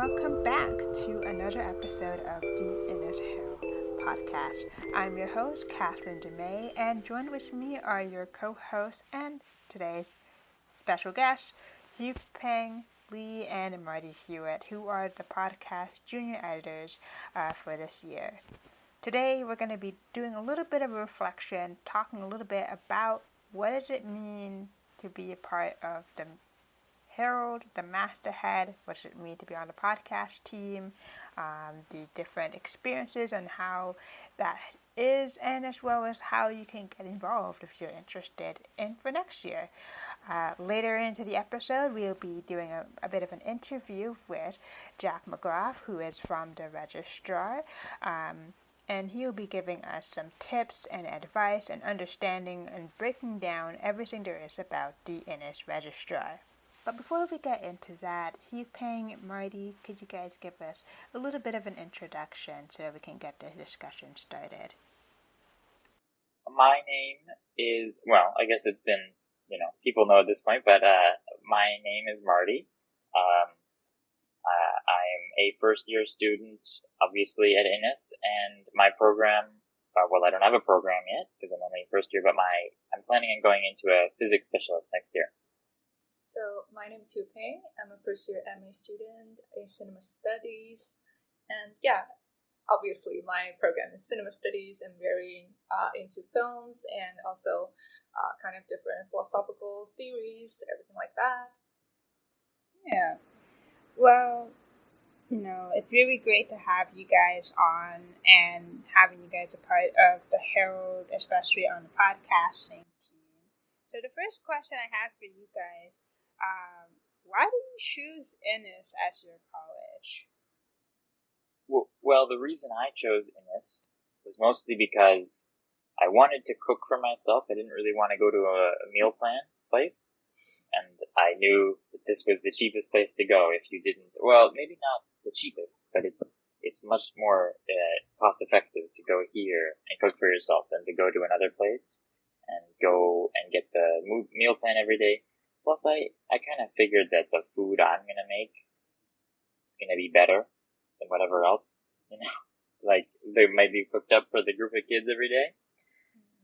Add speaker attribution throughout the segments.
Speaker 1: welcome back to another episode of the Innis Herald Podcast. I'm your host, Catherine DeMay, and joined with me are your co-hosts and today's special guests, Hugh Peng, Lee, and Marty Hewitt, who are the podcast junior editors for this year. Today, we're going to be doing a little bit of a reflection, talking a little bit about what does it mean to be a part of the Herald, the masthead, what does it mean to be on the podcast team, the different experiences and how that is, and as well as how you can get involved if you're interested in for next year. Later into the episode, we'll be doing a bit of an interview with Jack McGrath, who is from the Registrar, and he'll be giving us some tips and advice and understanding and breaking down everything there is about the Innis Registrar. But before we get into that, Hugh Peng, Marty, could you guys give us a little bit of an introduction so that we can get the discussion started?
Speaker 2: My name is, well, I guess it's been, people know at this point, but my name is Marty. I'm a first-year student, obviously, at Innis, and my program, I don't have a program yet, because I'm only first year, but I'm planning on going into a physics specialist next year.
Speaker 3: So, my name is Hugh Peng. I'm a first-year MA student in Cinema Studies. And obviously my program is Cinema Studies. I'm very into films and also kind of different philosophical theories, everything like that.
Speaker 1: Yeah. Well, it's really great to have you guys on and having you guys a part of the Herald, especially on the podcasting team. So the first question I have for you guys, why did you choose Innis as your college?
Speaker 2: Well, the reason I chose Innis was mostly because I wanted to cook for myself. I didn't really want to go to a meal plan place. And I knew that this was the cheapest place to go if you didn't, well, maybe not the cheapest, but it's much more cost effective to go here and cook for yourself than to go to another place and go and get the meal plan every day. Plus, I kind of figured that the food I'm going to make is going to be better than whatever else, like they might be cooked up for the group of kids every day.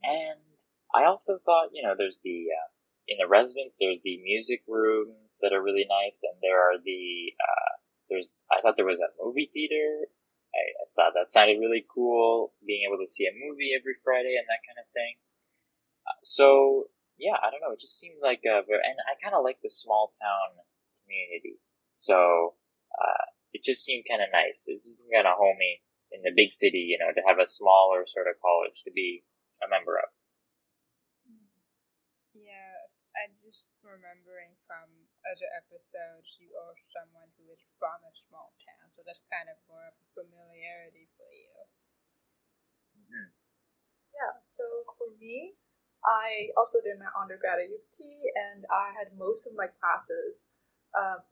Speaker 2: And I also thought, there's in the residence, there's the music rooms that are really nice, and there are I thought there was a movie theater. I thought that sounded really cool, being able to see a movie every Friday and that kind of thing. So, I don't know, it just seemed like and I kind of like the small town community. So, it just seemed kind of nice. It just seemed kind of homey in the big city, to have a smaller sort of college to be a member of.
Speaker 1: Yeah, I'm just remembering from other episodes, you are someone who is from a small town, so that's kind of more of a familiarity for you.
Speaker 2: Mm-hmm.
Speaker 3: Yeah, so for me, I also did my undergrad at UT, and I had most of my classes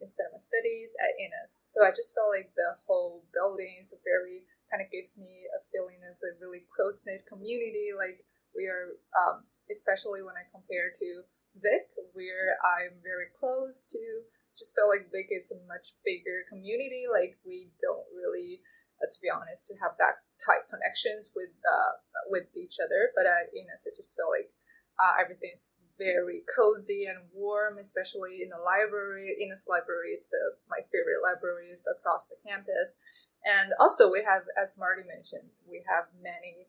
Speaker 3: in cinema studies at Innis. So I just felt like the whole building is kind of gives me a feeling of a really close-knit community. Like we are, especially when I compare to Vic, where I'm very close to, just felt like Vic is a much bigger community. Like we don't really, to be honest, to have that tight connections with each other. But at Innis, I just feel like everything's very cozy and warm, especially in the library. Innis Library is my favorite libraries across the campus. And also we have, as Marty mentioned, we have many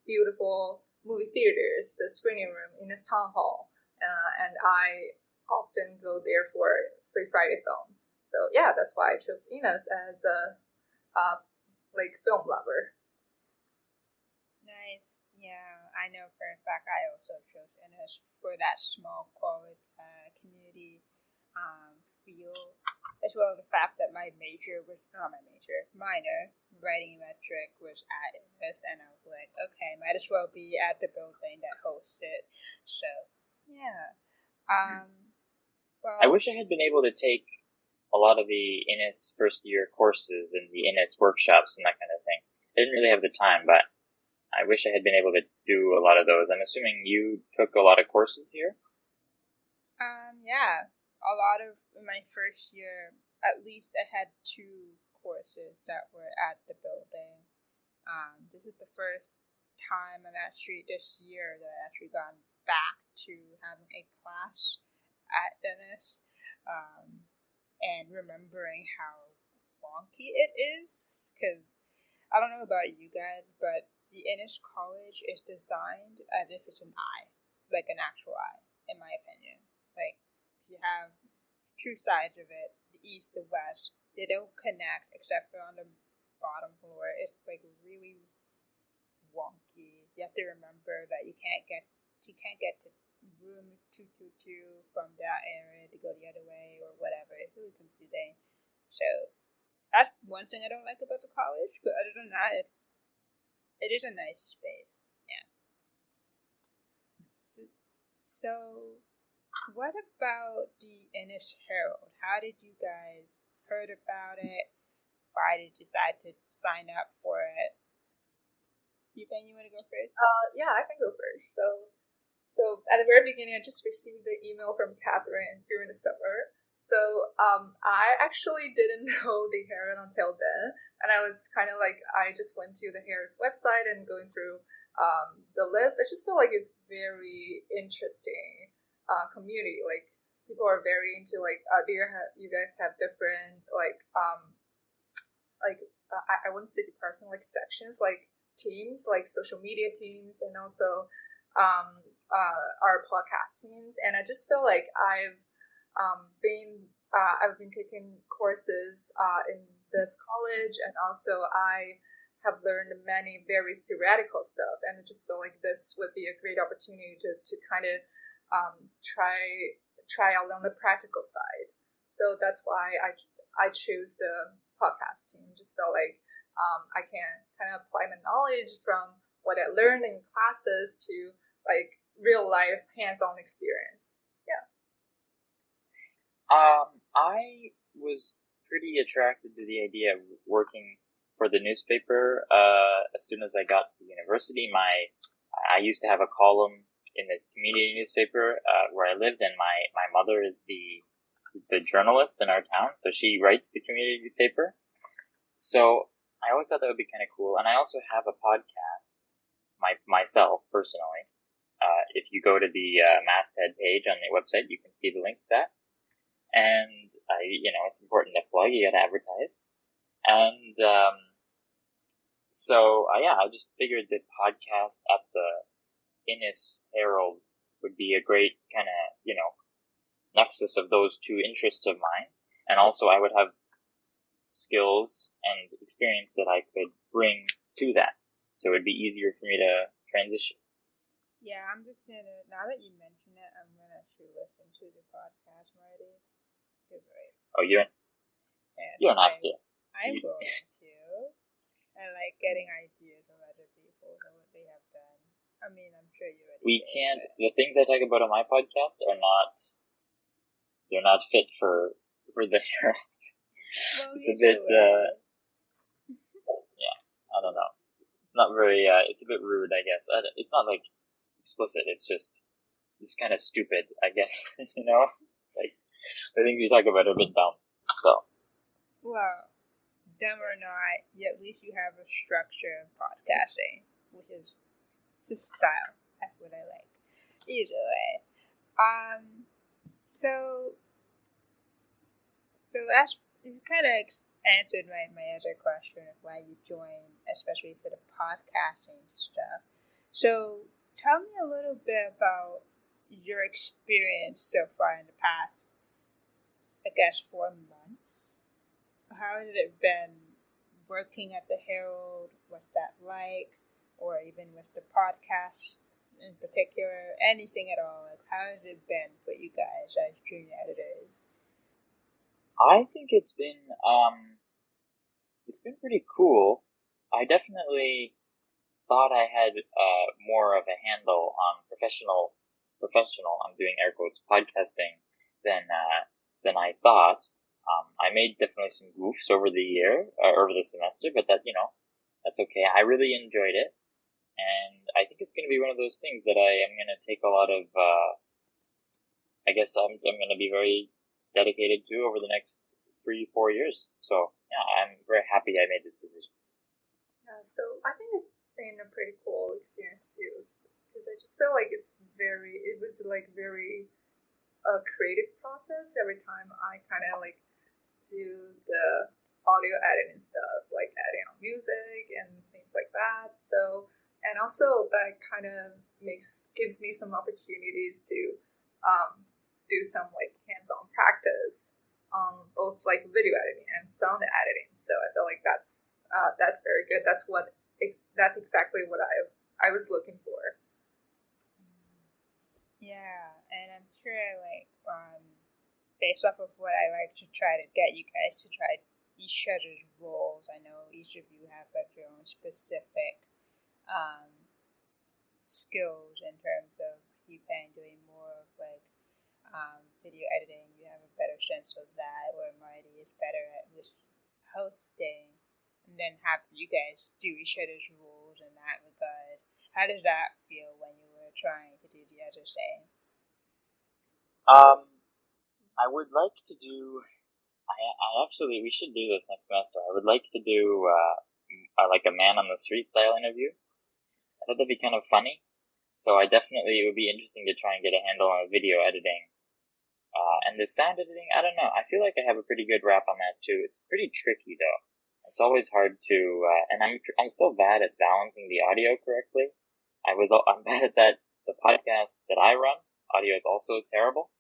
Speaker 3: beautiful movie theaters, the screening room, Innis Town Hall. And I often go there for Free Friday films. So that's why I chose Innis as a film lover.
Speaker 1: Nice. Yeah, I know for a fact I also chose Innis for that small quality community feel, as well as the fact that my minor, writing metric, was at Innis, and I was like, okay, might as well be at the building that hosts it. So, yeah.
Speaker 2: I wish I had been able to take a lot of the Innis first year courses and the Innis workshops and that kind of thing. I didn't really have the time, but I wish I had been able to do a lot of those. I'm assuming you took a lot of courses here?
Speaker 1: Yeah. A lot of my first year, at least I had 2 courses that were at the building. This is the first time this year that I actually gone back to having a class at Innis, and remembering how wonky it is, because I don't know about you guys, but the Innis College is designed as if it's an eye, like an actual eye, in my opinion. Like, you have 2 sides of it, the east, the west. They don't connect except for on the bottom floor. It's like really wonky. You have to remember that you can't get to room 222 from that area to go the other way or whatever. It's really confusing. So that's one thing I don't like about the college, but other than that, it is a nice space. Yeah. So what about the Innis Herald? How did you guys heard about it? Why did you decide to sign up for it? You want to go first?
Speaker 3: Yeah, I can go first. So at the very beginning, I just received the email from Catherine during the summer. So I actually didn't know the Herald until then, and I was kind of like, I just went to the Herald's website and going through the list. I just feel like it's very interesting community. Like, people are very into like you guys have different I wouldn't say department, like sections, like teams, like social media teams, and also our podcast teams. And I just feel like I've been taking courses in this college, and also I have learned many very theoretical stuff, and I just feel like this would be a great opportunity to kind of try out on the practical side. So that's why I choose the podcast team. Just felt like I can kind of apply my knowledge from what I learned in classes to like real life hands-on experience. Yeah.
Speaker 2: I was pretty attracted to the idea of working for the newspaper. As soon as I got to university, I used to have a column in the community newspaper where I lived, and my mother is the journalist in our town, so she writes the community newspaper. So I always thought that would be kind of cool. And I also have a podcast myself personally. If you go to the masthead page on the website, you can see the link to that. And it's important to plug. You got to advertise. And I just figured the podcast at the Innis Herald would be a great kind of nexus of those 2 interests of mine, and also I would have skills and experience that I could bring to that, so it would be easier for me to transition.
Speaker 1: Yeah, I'm just gonna, now that you mention it, I'm gonna actually listen to the podcast, Marty. You're right.
Speaker 2: Oh, you don't have to.
Speaker 1: I'm going to. I like getting ideas from other people and what they have done. I mean, I'm sure you already.
Speaker 2: We can't. The things I talk about on my podcast are not. They're not fit for the Herald. Well, it's a bit. Yeah, I don't know. It's not very. It's a bit rude, I guess. It's not like explicit. It's kind of stupid, I guess. Like the things you talk about are a bit dumb. So.
Speaker 1: Well, dumb or not, at least you have a structure in podcasting, which is style. That's what I like. Either way. So that's, you kind of answered my other question of why you joined, especially for the podcasting stuff. So tell me a little bit about your experience so far in the past, I guess, 4 months. How has it been working at the Herald? What's that like? Or even with the podcast in particular, anything at all? Like, how has it been for you guys as junior editors?
Speaker 2: I think it's been pretty cool. I definitely thought I had more of a handle on professional. I'm doing air quotes podcasting than I thought. I made definitely some goofs over the semester, but that's okay. I really enjoyed it. And I think it's going to be one of those things that I am going to take a lot of, I guess I'm going to be very dedicated to over the next 3-4 years. So yeah, I'm very happy I made this decision.
Speaker 3: Yeah, so I think it's been a pretty cool experience too, because I just feel like it was like very a creative process every time I kind of like do the audio editing stuff, like adding on music and things like that. So, and also that kind of gives me some opportunities to do some like hands-on practice on both like video editing and sound editing. So I feel like that's very good. That's exactly what I was looking for.
Speaker 1: Yeah, and I'm sure like based off of what I like to try to get you guys to try each other's roles. I know each of you have like your own specific skills in terms of you can doing more of like video editing. You have a better sense of that, where Marty is better at just hosting, and then have you guys do each other's roles in that regard. How does that feel when you were trying to do the other thing?
Speaker 2: I would like to do. I actually, we should do this next semester. I would like to do like a man on the street style interview. I thought that'd be kind of funny. So it would be interesting to try and get a handle on video editing. And the sound editing, I don't know. I feel like I have a pretty good rap on that too. It's pretty tricky though. It's always hard to, and I'm still bad at balancing the audio correctly. I'm bad at that. The podcast that I run, audio is also terrible.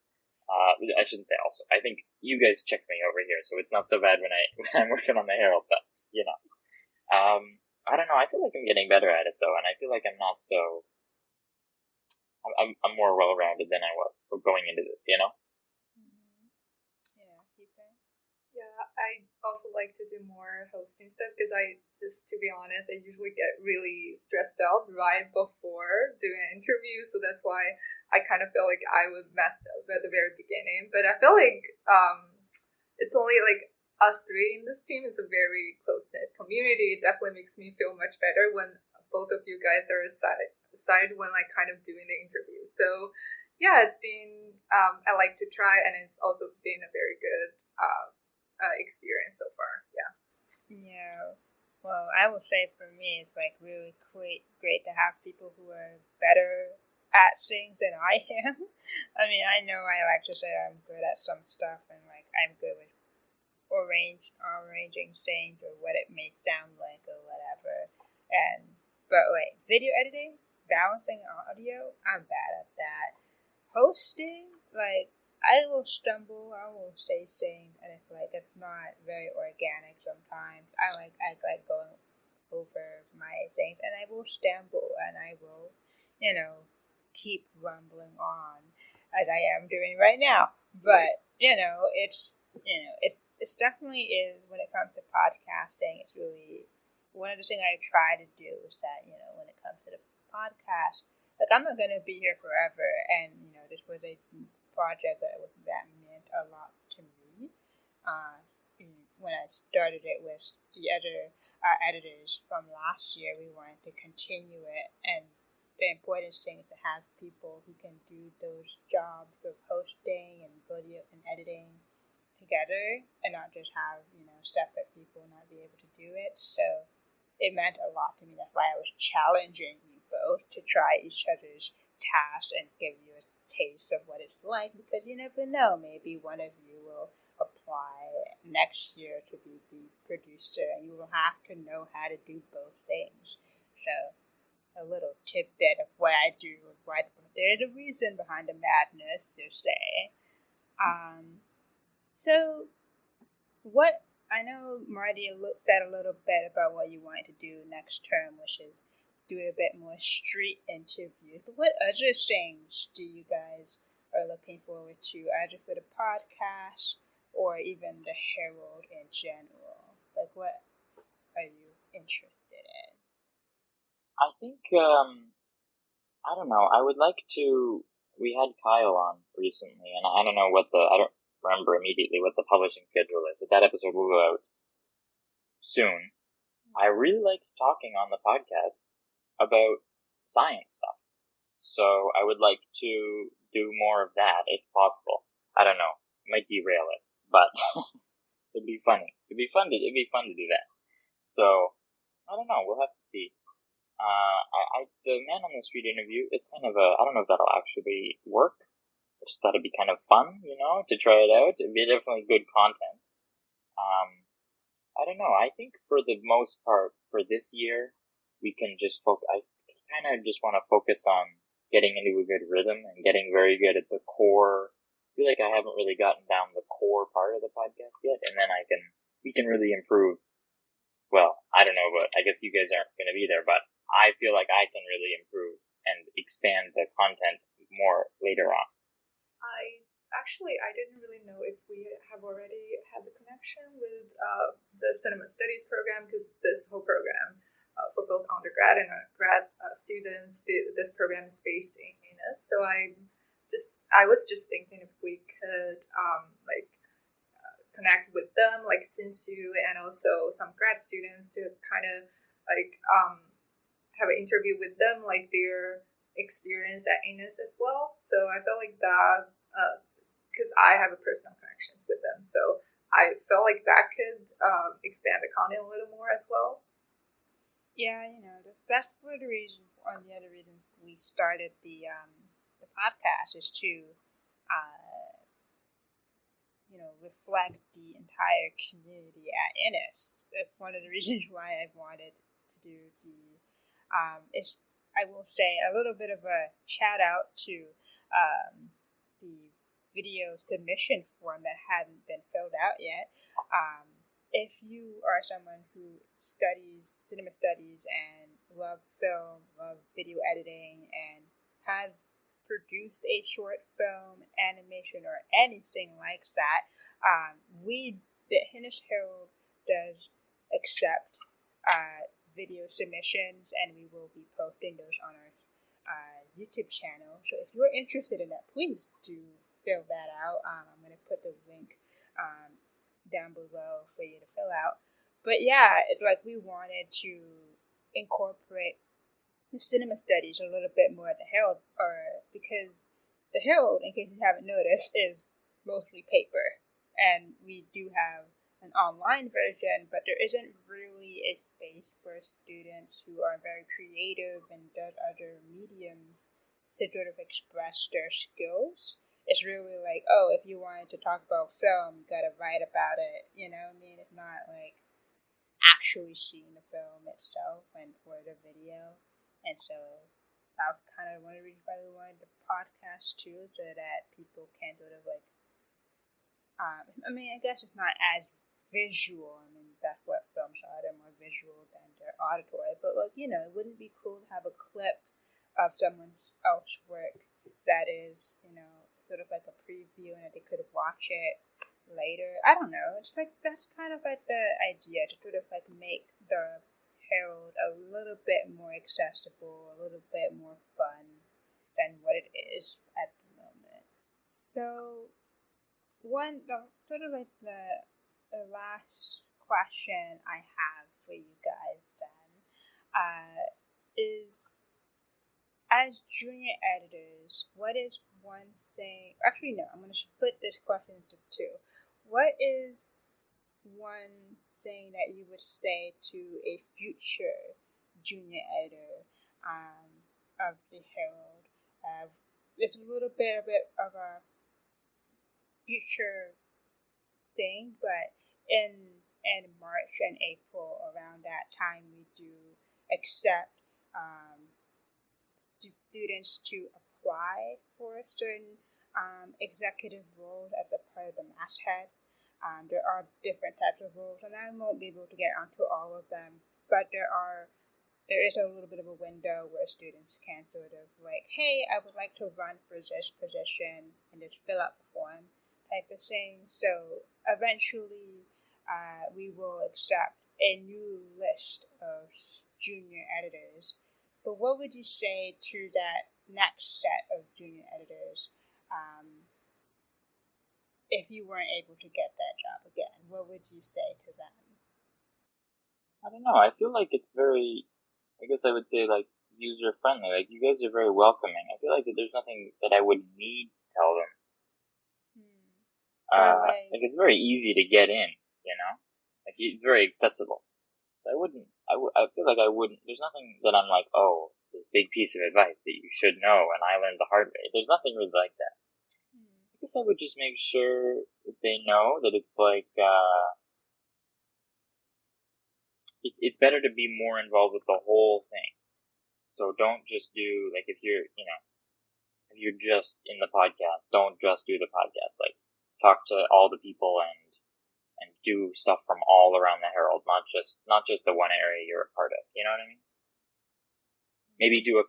Speaker 2: I shouldn't say also. I think you guys check me over here, so it's not so bad when I'm working on the Herald, but you know. I don't know. I feel like I'm getting better at it though, and I feel like I'm not so. I'm more well-rounded than I was going into this, you know.
Speaker 1: Yeah,
Speaker 3: Yeah, I also like to do more hosting stuff because to be honest, I usually get really stressed out right before doing an interview. So that's why I kind of feel like I was messed up at the very beginning. But I feel like it's only like us three in this team. It's a very close-knit community. It definitely makes me feel much better when both of you guys are aside when like kind of doing the interview. So yeah, it's been, I like to try, and it's also been a very good experience so far.
Speaker 1: Yeah. Well, I will say for me, it's like really great to have people who are better at things than I am. I mean, I know I like to say I'm good at some stuff, and like I'm good with arranging things or what it may sound like or whatever. But like video editing, balancing audio, I'm bad at that. Hosting, like I will stumble, I will say things, and it's like it's not very organic sometimes. I like going over my things, and I will stumble, and I will, keep rumbling on as I am doing right now. But it's definitely is when it comes to podcasting. It's really one of the things I try to do is that when it comes to the podcast, like I'm not gonna be here forever, and this was a project that meant a lot to me. When I started it with the other editors from last year, we wanted to continue it, and the important thing is to have people who can do those jobs of hosting and video and editing together, and not just have separate people not be able to do it. So it meant a lot to me. That's why I was challenging you both to try each other's tasks and give you a taste of what it's like, because you never know, maybe one of you will apply next year to be the producer, and you will have to know how to do both things. So a little tidbit of what I do, there's a reason behind the madness, to say. So what I know Marty said a little bit about what you wanted to do next term, which is do a bit more street interviews. But what other things do you guys are looking forward to, either for the podcast or even the Herald in general? Like, what are you interested in?
Speaker 2: I think, I don't know, I would like to, we had Kyle on recently, and I don't remember immediately what the publishing schedule is, but that episode will go out soon. I really like talking on the podcast about science stuff, so I would like to do more of that if possible. I don't know, it might derail it, but It'd be funny. It'd be fun to do that. So, I don't know. We'll have to see. The man on the street interview, it's kind of I don't know if that'll actually work. I just thought it'd be kind of fun, to try it out. It'd be definitely good content. I don't know. I think for the most part, for this year, we can just focus. I kind of just want to focus on getting into a good rhythm and getting very good at the core. I feel like I haven't really gotten down the core part of the podcast yet, and then we can really improve. Well, I don't know, but I guess you guys aren't going to be there, but I feel like I can really improve and expand the content more later on.
Speaker 3: I didn't really know if we have already had the connection with the cinema studies program, because this whole program for both undergrad and grad students, this program is based in Innis. So I was just thinking if we could connect with them, like Sinsu, and also some grad students, to kind of have an interview with them, like their experience at Innis as well. So I felt like that, because I have a personal connections with them, so I felt like that could expand the content a little more as well.
Speaker 1: Yeah, that's one of the reasons. One of the other reasons we started the podcast is to reflect the entire community at Innis. That's one of the reasons why I wanted to do the. I will say a little bit of a shout out to the video submission form that hadn't been filled out yet. If you are someone who studies cinema studies and love film, love video editing, and have produced a short film, animation, or anything like that, the Innis Herald does accept video submissions, and we will be posting those on our YouTube channel. So if you're interested in that, please do fill that out. I'm going to put the link down below for you to fill out. But yeah, it's like we wanted to incorporate the cinema studies a little bit more at the Herald, because the Herald, in case you haven't noticed, is mostly paper, and we do have an online version, but there isn't really a space for students who are very creative and does other mediums to sort of express their skills. It's really like, if you wanted to talk about film, you gotta write about it, It's not like actually seeing the film itself or the video. And so that was kind of one of the reasons why we wanted the podcast too, so that people can sort of I guess it's not as visual. That's what films are. They're more visual than they're auditory. But it wouldn't be cool to have a clip of someone else's work that is, sort of like a preview, and that they could watch it later. I don't know. It's like that's kind of like the idea, to sort of make the Herald a little bit more accessible, a little bit more fun than what it is at the moment. So, the last question I have for you guys then is, as junior editors, what is one thing? Actually, no, I'm going to split this question into two. What is one thing that you would say to a future junior editor of the Herald? It's a little bit of a future thing, but in March and April, around that time, we do accept students to apply for certain executive roles as a part of the masthead. There are different types of roles, and I won't be able to get onto all of them, but there is a little bit of a window where students can sort of hey, I would like to run for this position, and just fill out the form type of thing. So eventually we will accept a new list of junior editors. But what would you say to that next set of junior editors if you weren't able to get that job again? What would you say to them?
Speaker 2: I don't know. I feel like it's very, I guess I would say user-friendly. You guys are very welcoming. I feel like there's nothing that I would need to tell them. It's very easy to get in, Like, he's very accessible. So I feel like I wouldn't, there's nothing that I'm like, oh, this big piece of advice that you should know and I learned the hard way. There's nothing really like that. I guess I would just make sure that they know that it's like, it's better to be more involved with the whole thing. So don't just do, like, if you're just in the podcast, don't just do the podcast. Like, talk to all the people and do stuff from all around the Herald, not just the one area you're a part of. You know what I mean? Maybe do a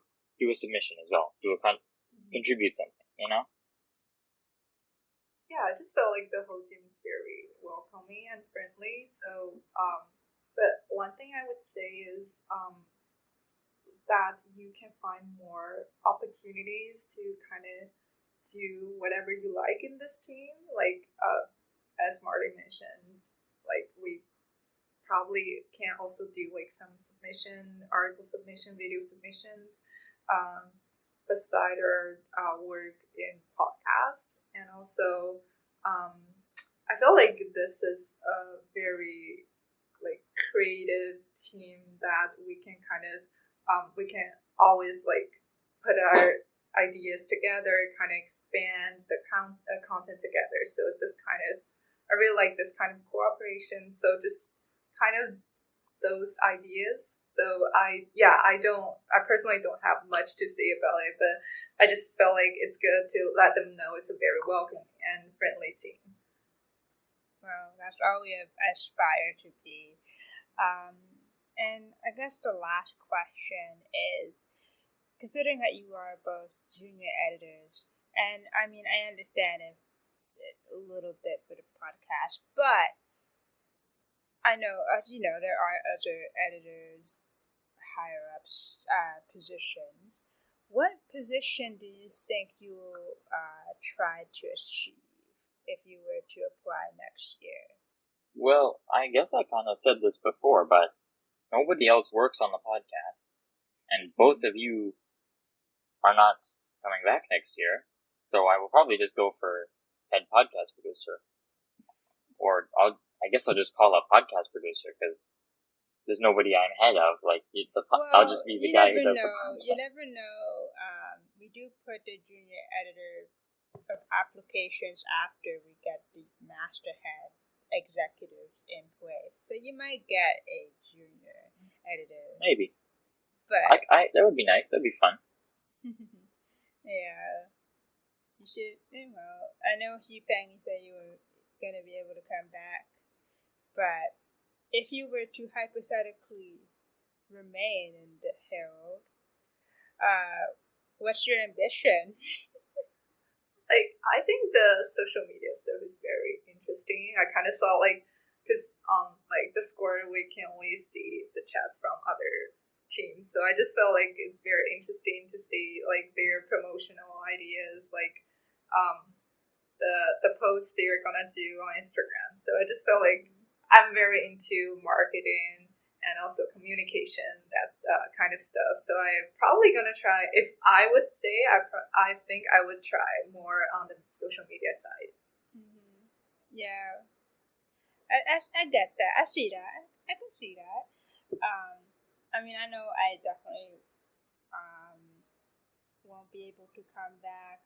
Speaker 2: submission as well. Contribute something.
Speaker 3: Yeah, I just felt like the whole team is very welcoming and friendly. So, but one thing I would say is that you can find more opportunities to kind of do whatever you like in this team. Like, as Marty mentioned, like, we probably can also do like some article submission, video submissions, beside our work in podcast. And also, I feel like this is a very like creative team that we can kind of we can always like put our ideas together, kind of expand the content together. So I really like this kind of cooperation. So just kind of those ideas. So I personally don't have much to say about it, but I just felt like it's good to let them know it's a very welcoming and friendly team.
Speaker 1: Well, that's all we aspire to be. And I guess the last question is, considering that you are both junior editors, and I mean, I understand it a little bit for the podcast, but I know, as you know, there are other editors, higher ups, positions. What position do you think you will try to achieve if you were to apply next year?
Speaker 2: Well, I guess I kind of said this before, but nobody else works on the podcast, and both of you are not coming back next year, so I will probably just go for head podcast producer. Or I guess I'll just call a podcast producer, because there's nobody I'm head of. Like, I'll just be the guy who does the podcast.
Speaker 1: You never know. We do put the junior editor of applications after we get the masterhead executives in place. So you might get a junior editor.
Speaker 2: Maybe.
Speaker 1: But
Speaker 2: that would be nice. That'd be fun.
Speaker 1: Yeah. You should, I know Hee-Peng said you were going to be able to come back, but if you were to hypothetically remain in the Herald, what's your ambition?
Speaker 3: Like, I think the social media stuff is very interesting. I kind of saw, like, because like, Discord, we can only see the chats from other teams. So I just felt like it's very interesting to see, like, their promotional ideas, like, the posts they're gonna do on Instagram. So I just felt like I'm very into marketing and also communication, that kind of stuff. So I'm probably gonna try. If I would say, I think I would try more on the social media side.
Speaker 1: Mm-hmm. Yeah, I get that. I see that. I can see that. I mean, I know I definitely won't be able to come back.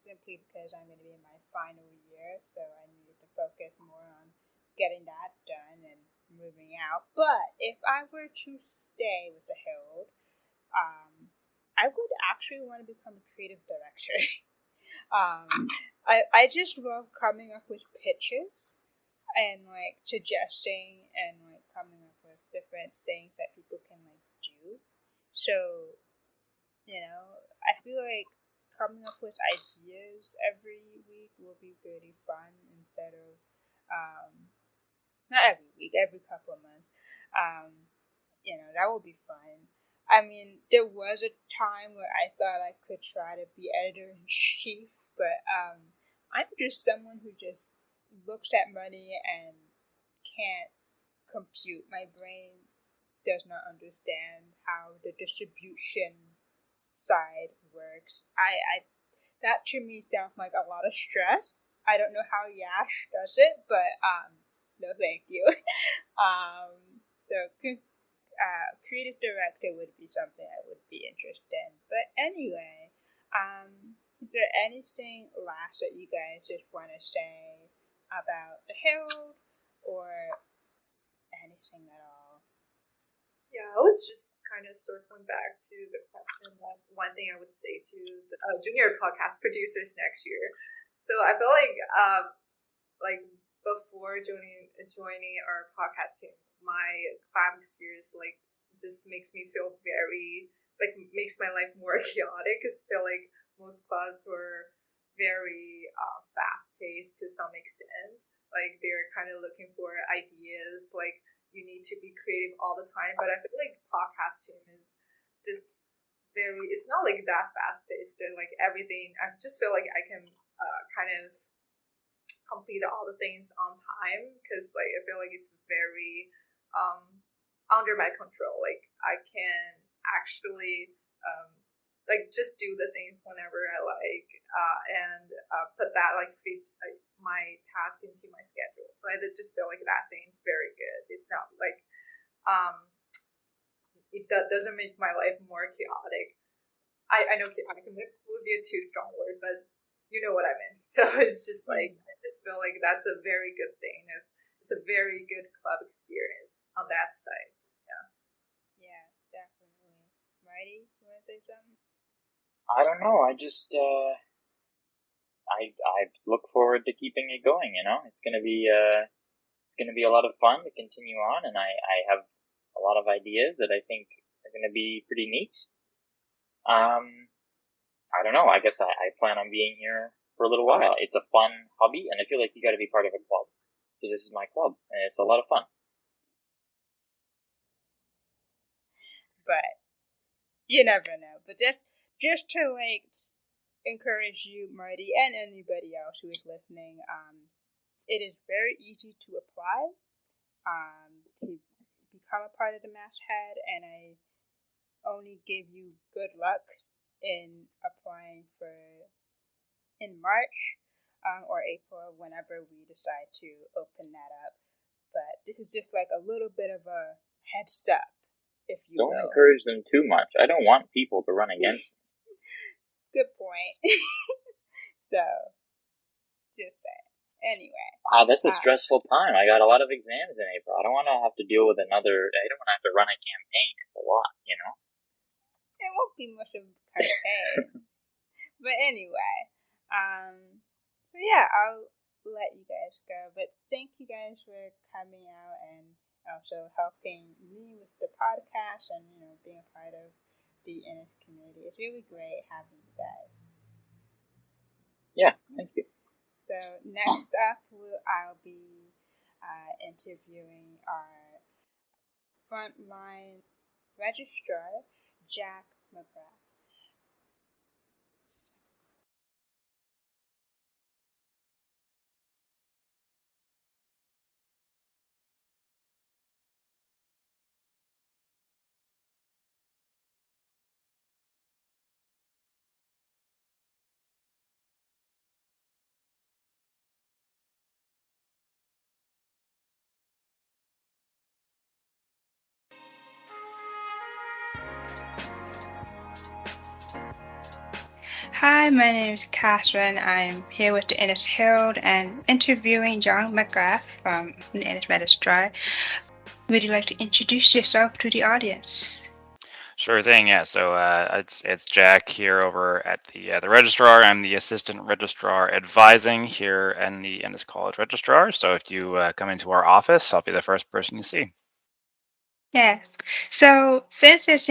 Speaker 1: Simply because I'm going to be in my final year, so I needed to focus more on getting that done and moving out. But if I were to stay with the Herald, I would actually want to become a creative director. I just love coming up with pitches and like suggesting and like coming up with different things that people can like do. So, I feel like coming up with ideas every week will be really fun instead of not every week, every couple of months. That will be fun. I mean, there was a time where I thought I could try to be editor-in-chief, but I'm just someone who just looks at money and can't compute. My brain does not understand how the distribution side works. That to me sounds like a lot of stress. I don't know how Yash does it, but no, thank you. So creative director would be something I would be interested in. But anyway, is there anything last that you guys just want to say about the Herald or anything at all?
Speaker 3: Yeah, I was just kind of circling back to the question that one thing I would say to the junior podcast producers next year. So I feel like before joining our podcast team, my club experience just makes me feel very makes my life more chaotic. Because I feel like most clubs were very fast paced to some extent. Like they're kind of looking for ideas. Like you need to be creative all the time. But I feel like podcast team is just very. It's not like that fast paced. And like everything, I just feel like I can kind of complete all the things on time because like I feel like it's very under my control. Like I can actually just do the things whenever I like and put that fit my task into my schedule. So I just feel like that thing's very good. It's not like doesn't make my life more chaotic. I know chaotic would be a too strong word, but you know what I mean. So it's just like I just feel like that's a very good thing. It's a very good club experience on that side.
Speaker 1: Yeah, definitely. Mighty, you want to say something?
Speaker 2: I don't know. I just I look forward to keeping it going. It's gonna be a lot of fun to continue on, and I have a lot of ideas that I think are gonna be pretty neat. I don't know. I guess I plan on being here for a little while. It's a fun hobby, and I feel like you got to be part of a club. So this is my club, and it's a lot of fun.
Speaker 1: But you never know. But just to encourage you, Marty, and anybody else who is listening, it is very easy to apply to become a part of the masthead, and I only give you good luck in applying in March or April, whenever we decide to open that up. But this is just like a little bit of a heads up, if you
Speaker 2: Don't
Speaker 1: will.
Speaker 2: encourage them too much. I don't want people to run against me.
Speaker 1: Good point. So, just that. Anyway.
Speaker 2: That's a stressful time. I got a lot of exams in April. I don't want to have to deal with I don't want to have to run a campaign. It's a lot,
Speaker 1: It won't be much of a campaign. But anyway, so yeah, I'll let you guys go. But thank you guys for coming out and also helping me with the podcast and being a part of the Innis community. It's really great having you guys.
Speaker 2: Yeah, thank you.
Speaker 1: So next up, I'll be interviewing our frontline registrar, Jack McGrath. Hi, my name is Catherine. I'm here with the Innis Herald and interviewing Jack McGrath from the Innis Registrar. Would you like to introduce yourself to the audience?
Speaker 4: Sure thing, yeah. So it's Jack here over at the registrar. I'm the assistant registrar advising here in the Innis College Registrar. So if you come into our office, I'll be the first person you see.
Speaker 1: Yes. So since it's,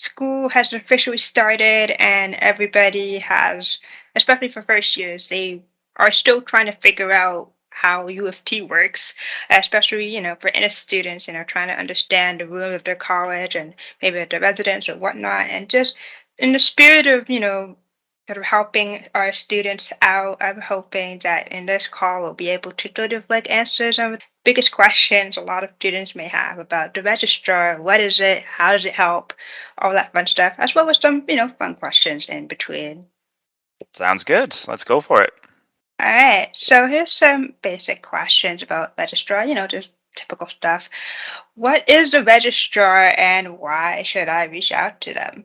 Speaker 1: school has officially started and everybody has, especially for first years, they are still trying to figure out how U of T works, especially, for Innis students, trying to understand the rules of their college and maybe the residents or whatnot. And just in the spirit of, sort of helping our students out, I'm hoping that in this call we'll be able to sort of answer some of the biggest questions a lot of students may have about the registrar. What is it? How does it help? All that fun stuff, as well as some, fun questions in between.
Speaker 4: Sounds good. Let's go for it.
Speaker 1: All right, so here's some basic questions about registrar, just typical stuff. What is the registrar and why should I reach out to them?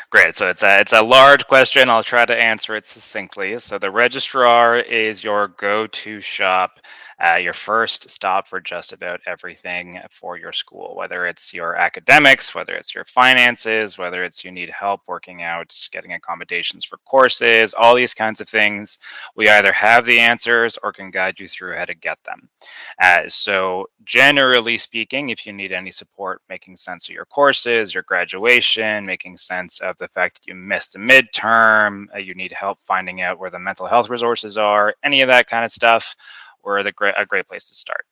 Speaker 4: Great. So it's a large question. I'll try to answer it succinctly. So the registrar is your go-to shop, your first stop for just about everything for your school, whether it's your academics, whether it's your finances, whether it's you need help working out, getting accommodations for courses, all these kinds of things. We either have the answers or can guide you through how to get them. So generally speaking, if you need any support making sense of your courses, your graduation, making sense of the fact that you missed a midterm, you need help finding out where the mental health resources are, any of that kind of stuff, we're a great place to start.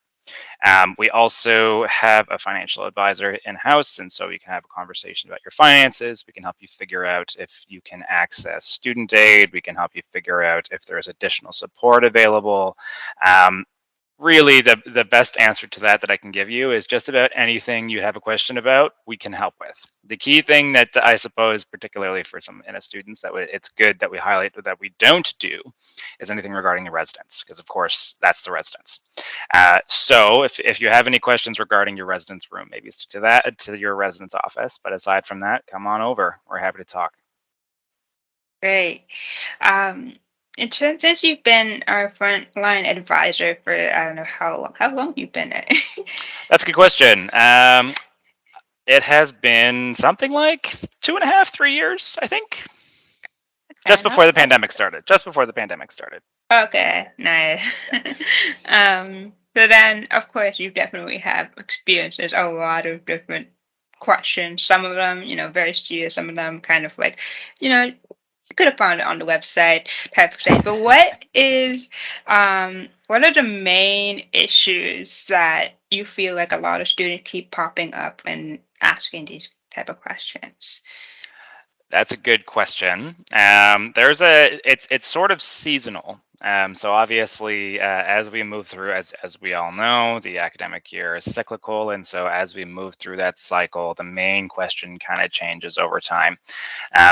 Speaker 4: We also have a financial advisor in-house, and so we can have a conversation about your finances. We can help you figure out if you can access student aid. We can help you figure out if there's additional support available. Really, the best answer to that I can give you is just about anything you have a question about, we can help with. The key thing that I suppose, particularly for some Innis students, it's good that we highlight that we don't do is anything regarding the residence, because of course that's the residence. So if you have any questions regarding your residence room, maybe stick to that, to your residence office. But aside from that, come on over. We're happy to talk.
Speaker 1: Great. Since you've been our frontline advisor for I don't know how long you've been at.
Speaker 4: That's a good question. It has been something like 2.5, 3 years, I think. Just before the pandemic started.
Speaker 1: Okay, nice. So then, of course, you definitely have experiences a lot of different questions. Some of them, very serious. Some of them kind of like, you could have found it on the website type of thing. But what are the main issues that you feel like a lot of students keep popping up and asking these type of questions?
Speaker 4: That's a good question. It's sort of seasonal. So obviously, as we move through, as we all know, the academic year is cyclical, and so as we move through that cycle, the main question kind of changes over time,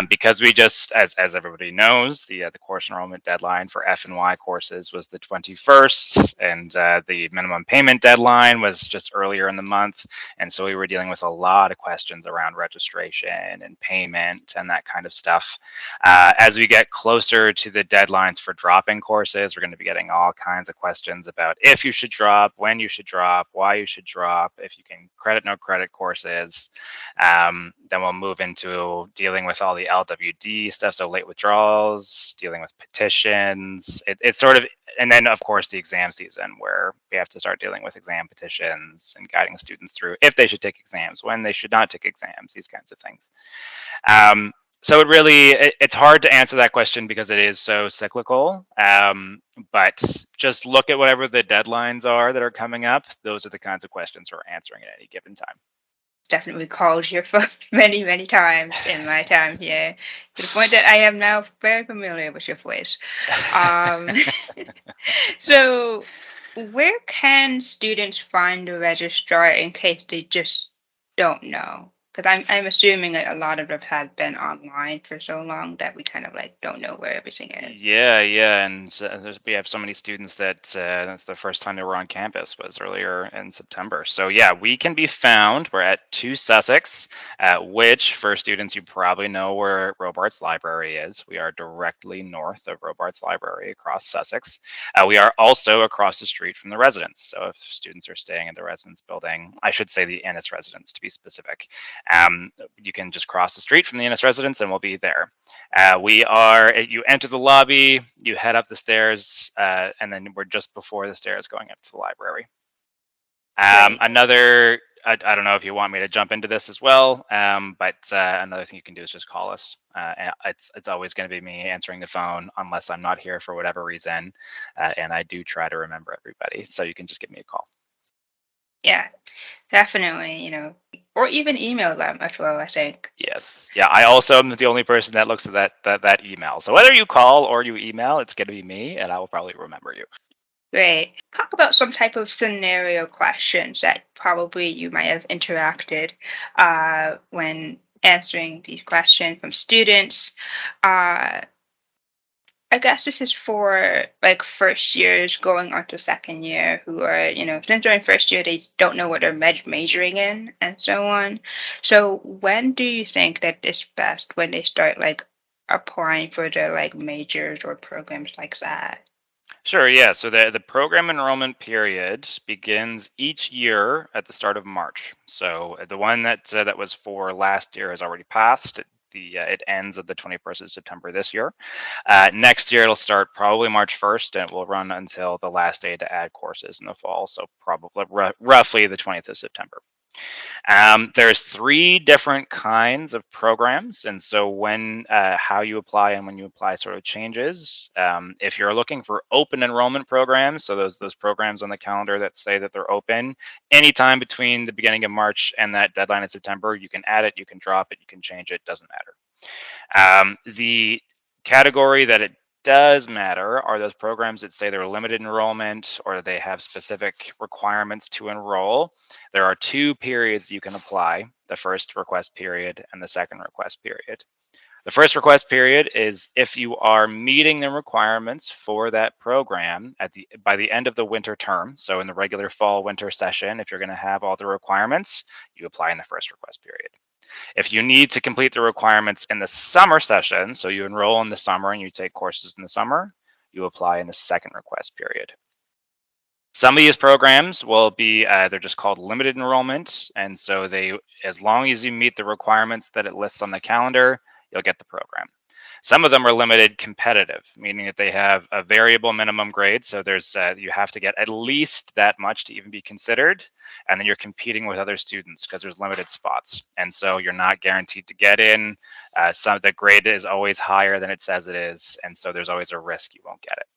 Speaker 4: because we just, as everybody knows, the course enrollment deadline for F&Y courses was the 21st, and the minimum payment deadline was just earlier in the month, and so we were dealing with a lot of questions around registration and payment and that kind of stuff. As we get closer to the deadlines for dropping courses, we're going to be getting all kinds of questions about if you should drop, when you should drop, why you should drop, if you can credit, no credit courses. Then we'll move into dealing with all the LWD stuff, so late withdrawals, dealing with petitions. It's sort of, and then of course the exam season where we have to start dealing with exam petitions and guiding students through if they should take exams, when they should not take exams, these kinds of things. So it's hard to answer that question because it is so cyclical. But just look at whatever the deadlines are that are coming up. Those are the kinds of questions we're answering at any given time.
Speaker 1: Definitely called here for many, many times in my time here, to the point that I am now very familiar with your voice. So where can students find the registrar in case they just don't know? Because I'm assuming that a lot of them have been online for so long that we kind of like don't know where everything is.
Speaker 4: Yeah, and we have so many students that that's the first time they were on campus was earlier in September. So yeah, we can be found. We're at 2 Sussex, which for students you probably know where Robarts Library is. We are directly north of Robarts Library across Sussex. We are also across the street from the residence. So if students are staying in the residence building, I should say the Innis residence to be specific. You can just cross the street from the Innis residence and we'll be there. You enter the lobby, you head up the stairs, and then we're just before the stairs going up to the library. I don't know if you want me to jump into this as well, but another thing you can do is just call us. It's always going to be me answering the phone unless I'm not here for whatever reason, and I do try to remember everybody, so you can just give me a call.
Speaker 1: Yeah, definitely, or even email them as well, I think.
Speaker 4: Yes. Yeah, I also am the only person that looks at that email. So whether you call or you email, it's going to be me, and I will probably remember you.
Speaker 1: Great. Talk about some type of scenario questions that probably you might have interacted when answering these questions from students. I guess this is for like first years going on to second year who are, since they're in first year, they don't know what they're majoring in and so on. So when do you think that it's best when they start like applying for their like majors or programs like that?
Speaker 4: Sure, yeah. So the program enrollment period begins each year at the start of March. So the one that was for last year has already passed. It ends at the 21st of September this year. Next year it'll start probably March 1st, and it will run until the last day to add courses in the fall. So probably roughly the 20th of September. There's 3 different kinds of programs, and so when how you apply and when you apply sort of changes. If you're looking for open enrollment programs, so those programs on the calendar that say that they're open anytime between the beginning of March and that deadline in September, you can add it, you can drop it, you can change it, doesn't matter. The category that it does matter are those programs that say they're limited enrollment or they have specific requirements to enroll. There are 2 periods you can apply, the first request period and the second request period. The first request period is if you are meeting the requirements for that program by the end of the winter term. So in the regular fall winter session, if you're going to have all the requirements, you apply in the first request period. If you need to complete the requirements in the summer session, so you enroll in the summer and you take courses in the summer, you apply in the second request period. Some of these programs will be, they're just called limited enrollment. And so as long as you meet the requirements that it lists on the calendar, you'll get the program. Some of them are limited competitive, meaning that they have a variable minimum grade. So you have to get at least that much to even be considered. And then you're competing with other students because there's limited spots. And so you're not guaranteed to get in. The grade is always higher than it says it is. And so there's always a risk you won't get it.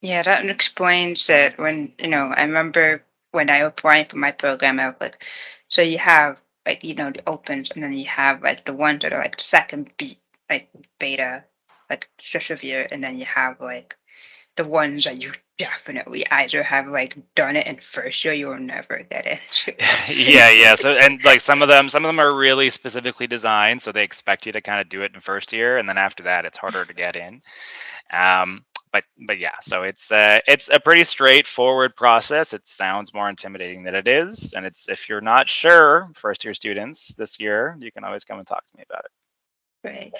Speaker 1: Yeah, that explains it. When, I remember when I applied for my program, I was like, so you have like, the opens, and then you have like the ones that are like second like beta, like severe, and then you have like the ones that you definitely either have like done it in first year, you will never get into.
Speaker 4: Yeah. So and like some of them are really specifically designed, so they expect you to kind of do it in first year, and then after that, it's harder to get in. But yeah, so it's a pretty straightforward process. It sounds more intimidating than it is, and if you're not sure, first year students this year, you can always come and talk to me about it.
Speaker 1: Right.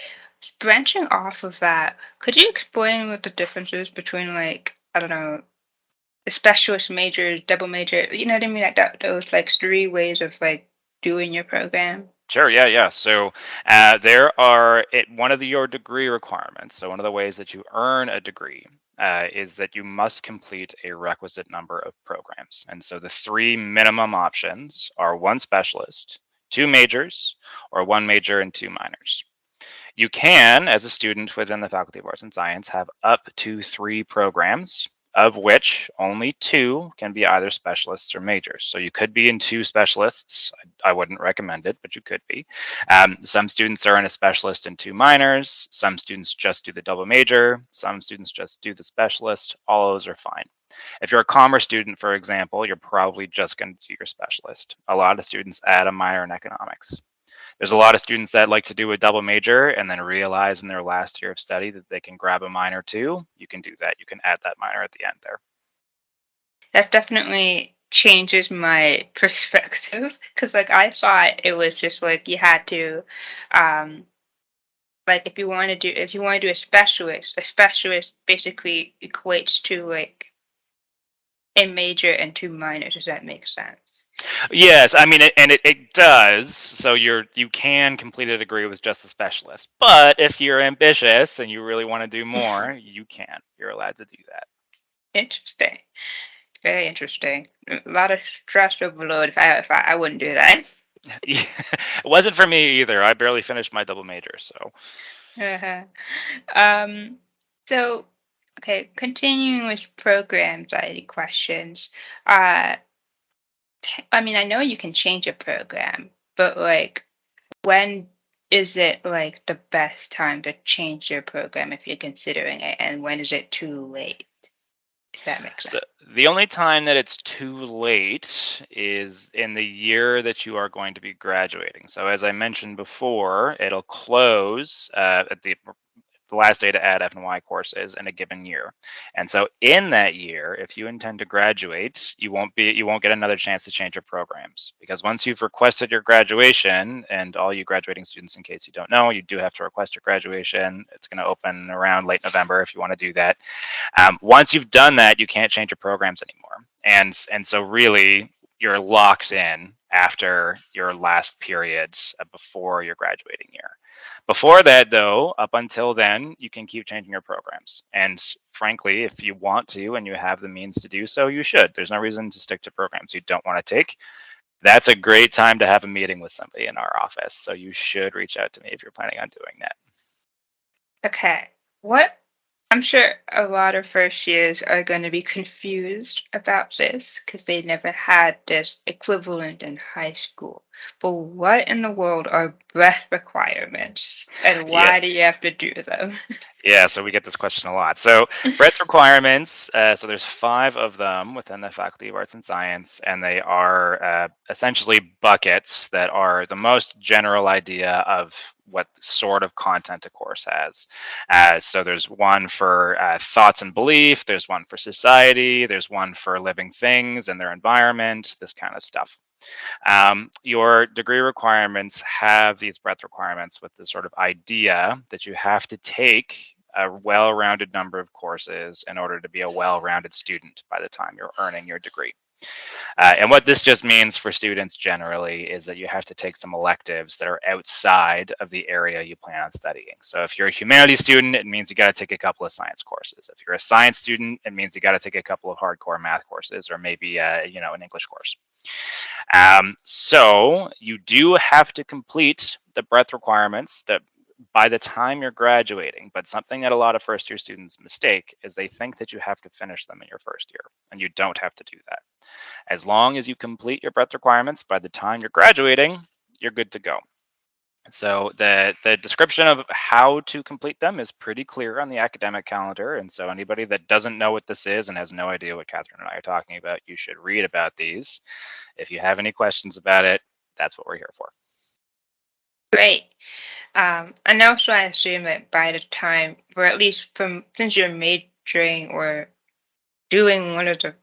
Speaker 1: Branching off of that, could you explain what the differences between like, I don't know, the specialist major, double major, you know what I mean? Like that, those like 3 ways of like doing your program?
Speaker 4: Sure, yeah. So there are one of your degree requirements. So one of the ways that you earn a degree is that you must complete a requisite number of programs. And so the 3 minimum options are 1 specialist, 2 majors, or 1 major and 2 minors. You can, as a student within the Faculty of Arts and Science, have up to 3 programs, of which only 2 can be either specialists or majors. So you could be in 2 specialists. I wouldn't recommend it, but you could be. Some students are in a specialist and 2 minors. Some students just do the double major. Some students just do the specialist. All of those are fine. If you're a commerce student, for example, you're probably just going to do your specialist. A lot of students add a minor in economics. There's a lot of students that like to do a double major and then realize in their last year of study that they can grab a minor too. You can do that. You can add that minor at the end there.
Speaker 1: That definitely changes my perspective because like I thought it was just like you had to like if you want to do a specialist basically equates to like a major and 2 minors. Does that make sense?
Speaker 4: Yes, I mean, it does. So you can complete a degree with just a specialist. But if you're ambitious and you really want to do more, you can. You're allowed to do that.
Speaker 1: Interesting. Very interesting. A lot of stress overload. If I wouldn't do that.
Speaker 4: Yeah, it wasn't for me either. I barely finished my double major, so.
Speaker 1: So, okay, continuing with program side questions. I mean, I know you can change a program, but like, when is it like the best time to change your program if you're considering it, and when is it too late? If that makes sense.
Speaker 4: The only time that it's too late is in the year that you are going to be graduating. So as I mentioned before, it'll close the last day to add F&Y courses in a given year. And so in that year, if you intend to graduate, you won't get another chance to change your programs, because once you've requested your graduation, and all you graduating students, in case you don't know, you do have to request your graduation. It's going to open around late November if you want to do that. Once you've done that, you can't change your programs anymore. And so really, you're locked in after your last periods before your graduating year. Before that, though, up until then, you can keep changing your programs. And frankly, if you want to and you have the means to do so, you should. There's no reason to stick to programs you don't want to take. That's a great time to have a meeting with somebody in our office. So you should reach out to me if you're planning on doing that.
Speaker 1: Okay. I'm sure a lot of first years are going to be confused about this because they never had this equivalent in high school. But what in the world are breath requirements, and why do you have to do them?
Speaker 4: Yeah, so we get this question a lot. So breadth requirements, so there's 5 of them within the Faculty of Arts and Science, and they are essentially buckets that are the most general idea of what sort of content a course has. So there's one for thoughts and belief, there's one for society, there's one for living things and their environment, this kind of stuff. Your degree requirements have these breadth requirements with the sort of idea that you have to take a well-rounded number of courses in order to be a well-rounded student by the time you're earning your degree. And what this just means for students generally is that you have to take some electives that are outside of the area you plan on studying. So if you're a humanities student, it means you got to take a couple of science courses. If you're a science student, it means you got to take a couple of hardcore math courses, or maybe an English course. So you do have to complete the breadth requirements that by the time you're graduating, but something that a lot of first year students mistake is they think that you have to finish them in your first year, and you don't have to do that. As long as you complete your breadth requirements by the time you're graduating, you're good to go. So the description of how to complete them is pretty clear on the academic calendar. And so anybody that doesn't know what this is and has no idea what Catherine and I are talking about, you should read about these. If you have any questions about it, that's what we're here for.
Speaker 1: Great. And also I assume that by the time, or at least since you're majoring or doing one of the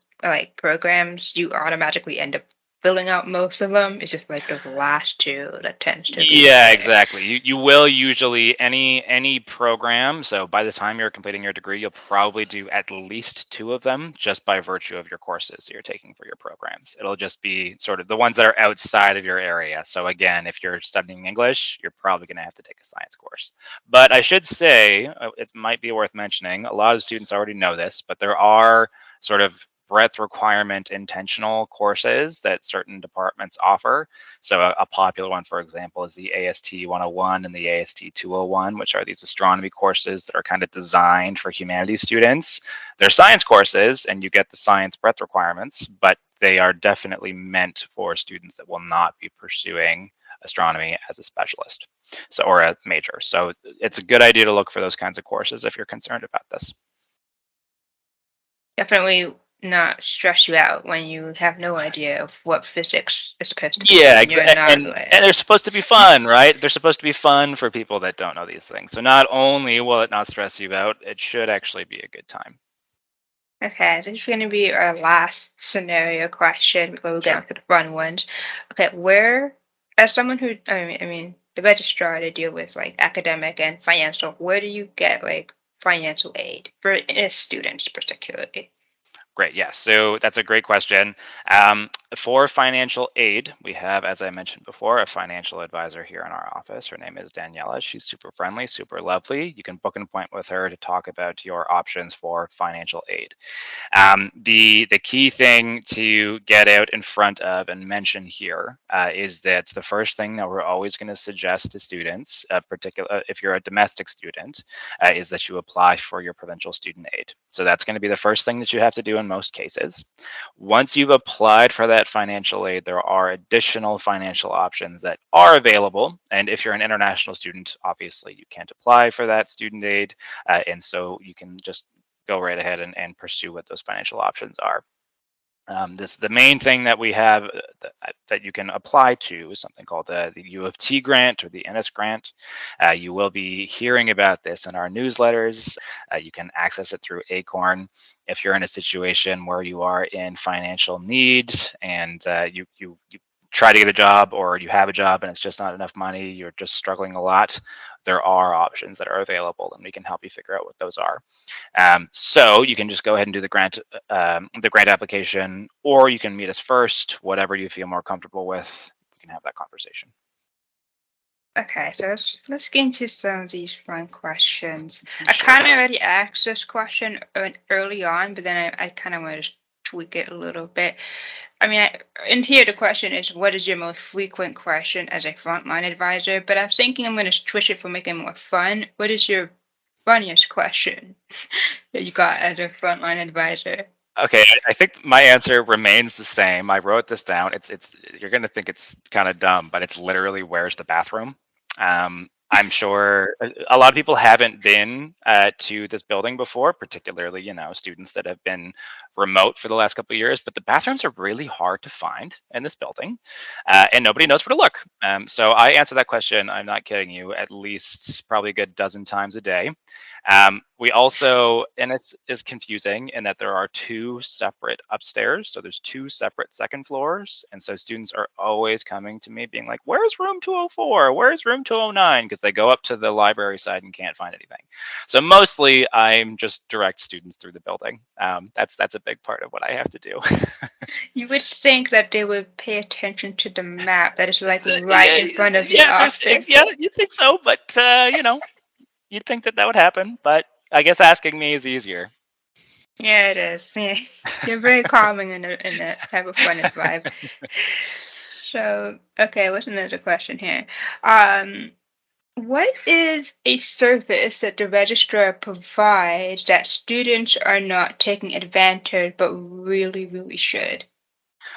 Speaker 1: programs, you automatically end up filling out most of them. It's just like the last 2 that tends to be.
Speaker 4: Yeah, exactly. You will usually any program. So by the time you're completing your degree, you'll probably do at least 2 of them just by virtue of your courses that you're taking for your programs. It'll just be sort of the ones that are outside of your area. So again, if you're studying English, you're probably going to have to take a science course. But I should say, it might be worth mentioning, a lot of students already know this, but there are sort of breadth requirement intentional courses that certain departments offer. So a popular one, for example, is the AST 101 and the AST 201, which are these astronomy courses that are kind of designed for humanities students. They're science courses, and you get the science breadth requirements, but they are definitely meant for students that will not be pursuing astronomy as a specialist, or a major. So it's a good idea to look for those kinds of courses if you're concerned about this.
Speaker 1: Definitely not stress you out when you have no idea of what physics is supposed to be.
Speaker 4: Yeah, exactly. And they're supposed to be fun, right? They're supposed to be fun for people that don't know these things. So not only will it not stress you out, it should actually be a good time.
Speaker 1: Okay, so this is going to be our last scenario question before we get into the fun ones. Okay, as someone who, the registrar, they deal with academic and financial, where do you get financial aid for Innis students particularly?
Speaker 4: Great. Yeah. So that's a great question. For financial aid, we have, as I mentioned before, a financial advisor here in our office. Her name is Daniela. She's super friendly, super lovely. You can book an appointment with her to talk about your options for financial aid. The key thing to get out in front of and mention here is that the first thing that we're always going to suggest to students, particularly if you're a domestic student, is that you apply for your provincial student aid. So that's going to be the first thing that you have to do in most cases. Once you've applied for that financial aid, there are additional financial options that are available. And if you're an international student, obviously you can't apply for that student aid. And so you can just go right ahead and pursue what those financial options are. The main thing that we have that you can apply to is something called the U of T grant or the Innis grant. You will be hearing about this in our newsletters. You can access it through Acorn. If you're in a situation where you are in financial need and you try to get a job, or you have a job and it's just not enough money, you're just struggling a lot, there are options that are available, and we can help you figure out what those are. So you can just go ahead and do the grant application, or you can meet us first, whatever you feel more comfortable with. We can have that conversation.
Speaker 1: Okay, so let's get into some of these fun questions.
Speaker 4: Sure.
Speaker 1: I kind of already asked this question early on, but then I kind of want to tweak it a little bit. I mean, in here the question is, what is your most frequent question as a frontline advisor? But I'm thinking I'm going to twist it for making it more fun. What is your funniest question that you got as a frontline advisor?
Speaker 4: Okay, I think my answer remains the same. I wrote this down. It's you're gonna think it's kind of dumb, but it's literally, where's the bathroom? I'm sure a lot of people haven't been to this building before, particularly students that have been remote for the last couple of years. But the bathrooms are really hard to find in this building, and nobody knows where to look. So I answer that question, I'm not kidding you, at least probably a good dozen times a day. We also, and this is confusing in that there are two separate upstairs. So there's two separate second floors. And so students are always coming to me being like, where's room 204? Where's room 209? Because they go up to the library side and can't find anything. So mostly I'm just direct students through the building. That's a big part of what I have to do.
Speaker 1: You would think that they would pay attention to the map that is likely right in front of the office.
Speaker 4: Yeah, you think so, but you'd think that would happen, but I guess asking me is easier.
Speaker 1: Yeah, it is. Yeah. You're very calming in that type of fun vibe. So, okay, what's another question here? What is a service that the registrar provides that students are not taking advantage but really, really should?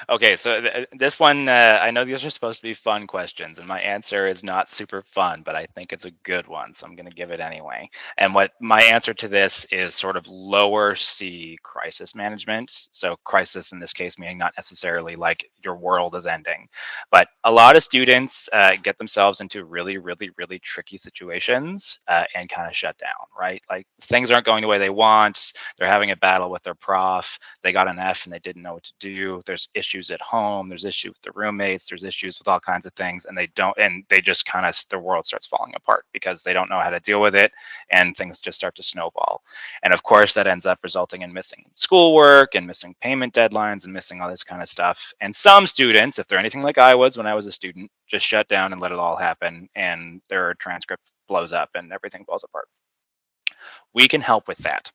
Speaker 4: Okay, so this one, I know these are supposed to be fun questions, and my answer is not super fun, but I think it's a good one, so I'm going to give it anyway. And what my answer to this is sort of lower C crisis management. So crisis in this case meaning not necessarily like your world is ending, but a lot of students get themselves into really, really, really tricky situations and kind of shut down, right? Like things aren't going the way they want. They're having a battle with their prof. They got an F and they didn't know what to do. There's issues at home, there's issues with the roommates, there's issues with all kinds of things, and they just kind of, their world starts falling apart because they don't know how to deal with it, and things just start to snowball. And of course that ends up resulting in missing schoolwork and missing payment deadlines and missing all this kind of stuff. And some students, if they're anything like I was when I was a student, just shut down and let it all happen, and their transcript blows up and everything falls apart. We can help with that.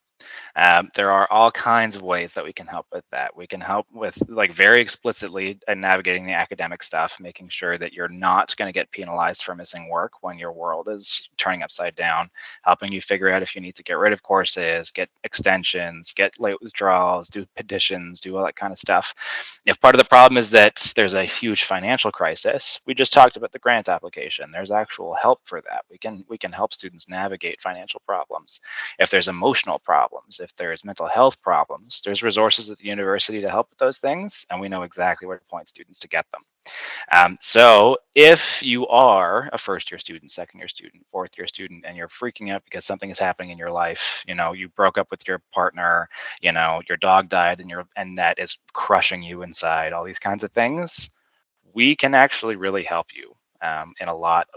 Speaker 4: There are all kinds of ways that we can help with that. We can help with, like, very explicitly navigating the academic stuff, making sure that you're not going to get penalized for missing work when your world is turning upside down, helping you figure out if you need to get rid of courses, get extensions, get late withdrawals, do petitions, do all that kind of stuff. If part of the problem is that there's a huge financial crisis, we just talked about the grant application. There's actual help for that. We can help students navigate financial problems. If there's emotional problems, if there's mental health problems, there's resources at the university to help with those things, and we know exactly where to point students to get them. So if you are a first-year student, second-year student, fourth-year student, and you're freaking out because something is happening in your life, you broke up with your partner, your dog died, and that is crushing you inside, all these kinds of things, we can actually really help you.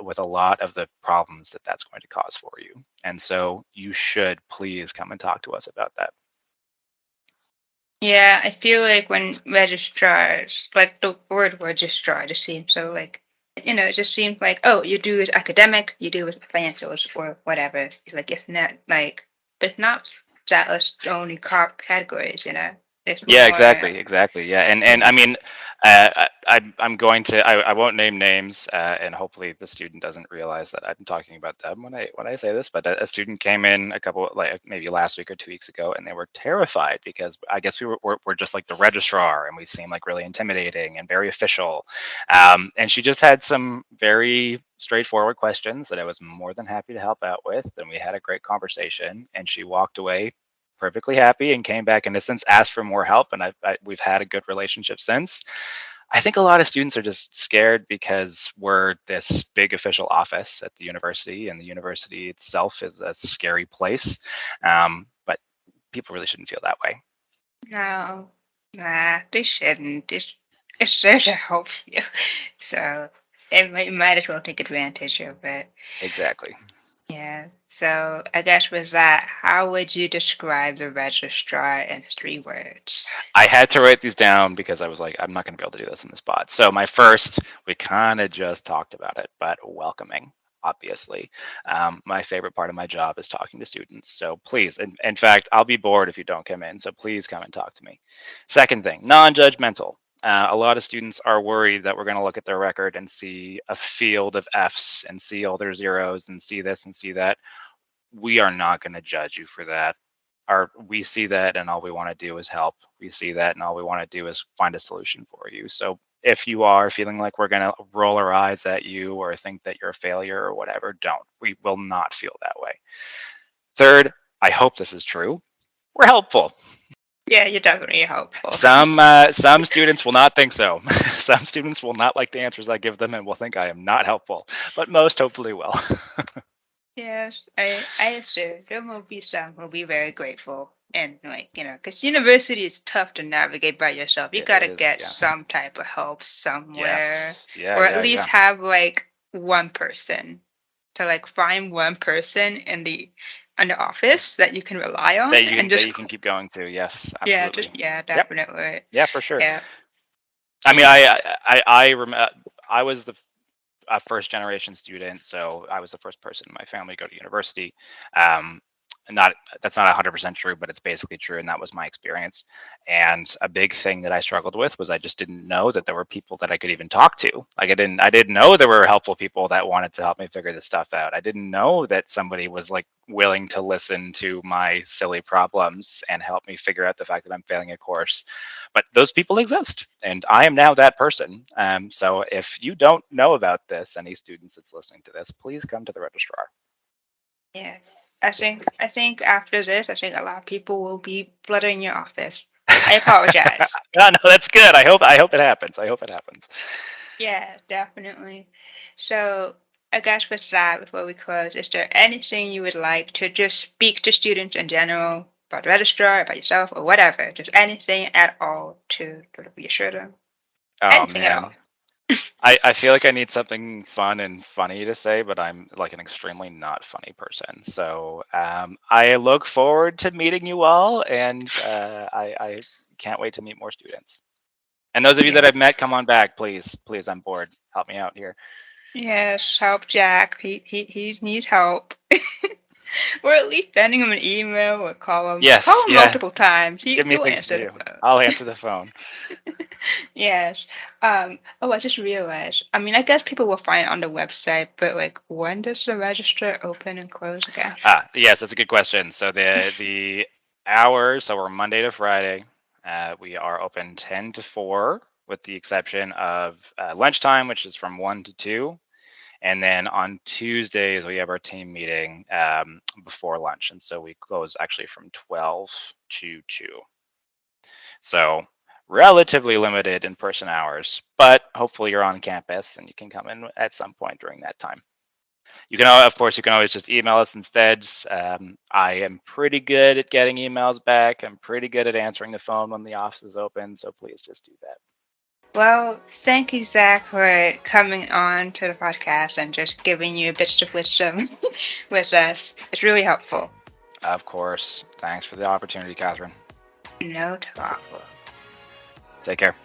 Speaker 4: With a lot of the problems that's going to cause for you. And so you should please come and talk to us about that.
Speaker 1: Yeah, I feel like when registrars, like the word registrar just seems so like, it just seems like, oh, you do it academic, you do it financials or whatever. It's like, it's not like, but it's not that as the only categories,
Speaker 4: Yeah, exactly. Yeah, and I mean, I'm going to. I won't name names, and hopefully the student doesn't realize that I'm talking about them when I say this. But a student came in maybe last week or 2 weeks ago, and they were terrified because I guess we're just like the registrar, and we seem like really intimidating and very official. And she just had some very straightforward questions that I was more than happy to help out with, and we had a great conversation. And she walked away perfectly happy and came back in a sense, asked for more help, and we've had a good relationship since. I think a lot of students are just scared because we're this big official office at the university, and the university itself is a scary place. But people really shouldn't feel that way.
Speaker 5: No, nah, they shouldn't. It's there to help you. So you might as well take advantage of it.
Speaker 4: Exactly.
Speaker 5: Yeah. So I guess with that, how would you describe the registrar in 3 words?
Speaker 4: I had to write these down because I was like, I'm not going to be able to do this in the spot. So my first, we kind of just talked about it, but welcoming, obviously. My favorite part of my job is talking to students. So please, in fact, I'll be bored if you don't come in. So please come and talk to me. Second thing, non-judgmental. A lot of students are worried that we're going to look at their record and see a field of Fs and see all their zeros and see this and see that. We are not going to judge you for that. We see that, and all we want to do is help. We see that, and all we want to do is find a solution for you. So if you are feeling like we're going to roll our eyes at you or think that you're a failure or whatever, don't. We will not feel that way. Third, I hope this is true. We're helpful.
Speaker 5: Yeah, you're definitely helpful.
Speaker 4: Some students will not think so. Some students will not like the answers I give them and will think I am not helpful, but most hopefully will.
Speaker 5: Yes, I assume there will be some who will be very grateful. And because university is tough to navigate by yourself. You got to get some type of help somewhere. Or at least have one person to find one person in the office that you can rely on.
Speaker 4: That you can keep going to, yes. Absolutely.
Speaker 5: Definitely.
Speaker 4: Yep. Yeah, for sure.
Speaker 5: Yeah.
Speaker 4: I mean, I remember I was a first generation student, so I was the first person in my family to go to university. That's not 100% true, but it's basically true, and that was my experience. And a big thing that I struggled with was I just didn't know that there were people that I could even talk to. I didn't know there were helpful people that wanted to help me figure this stuff out. I didn't know that somebody was willing to listen to my silly problems and help me figure out the fact that I'm failing a course. But those people exist, and I am now that person. So if you don't know about this, any students that's listening to this, please come to the registrar.
Speaker 5: Yes. I think after this, a lot of people will be flooding your office. I apologize.
Speaker 4: No, that's good. I hope it happens.
Speaker 5: Yeah, definitely. So I guess with that, before we close, is there anything you would like to just speak to students in general about the registrar, about yourself, or whatever? Just anything at all to reassure them? Anything at all.
Speaker 4: I feel like I need something fun and funny to say, but I'm an extremely not funny person. So I look forward to meeting you all, and I can't wait to meet more students. And those of you that I've met, come on back, please. Please, I'm bored. Help me out here.
Speaker 5: Yes, help Jack. He needs help. Or at least sending him an email or call him.
Speaker 4: Yes,
Speaker 5: call him multiple times. He'll answer the phone.
Speaker 4: I'll answer the phone.
Speaker 5: Yes. I just realized. I guess people will find it on the website, but when does the register open and close again?
Speaker 4: Yes, that's a good question. So the hours, so we're Monday to Friday. We are open 10 to 4, with the exception of lunchtime, which is from 1 to 2. And then on Tuesdays, we have our team meeting before lunch. And so we close actually from 12 to 2. So relatively limited in-person hours, but hopefully you're on campus and you can come in at some point during that time. You can always just email us instead. I am pretty good at getting emails back. I'm pretty good at answering the phone when the office is open. So please just do that.
Speaker 5: Well, thank you, Zach, for coming on to the podcast and just giving you bits of wisdom with us. It's really helpful.
Speaker 4: Of course. Thanks for the opportunity, Catherine.
Speaker 5: No problem.
Speaker 4: Take care.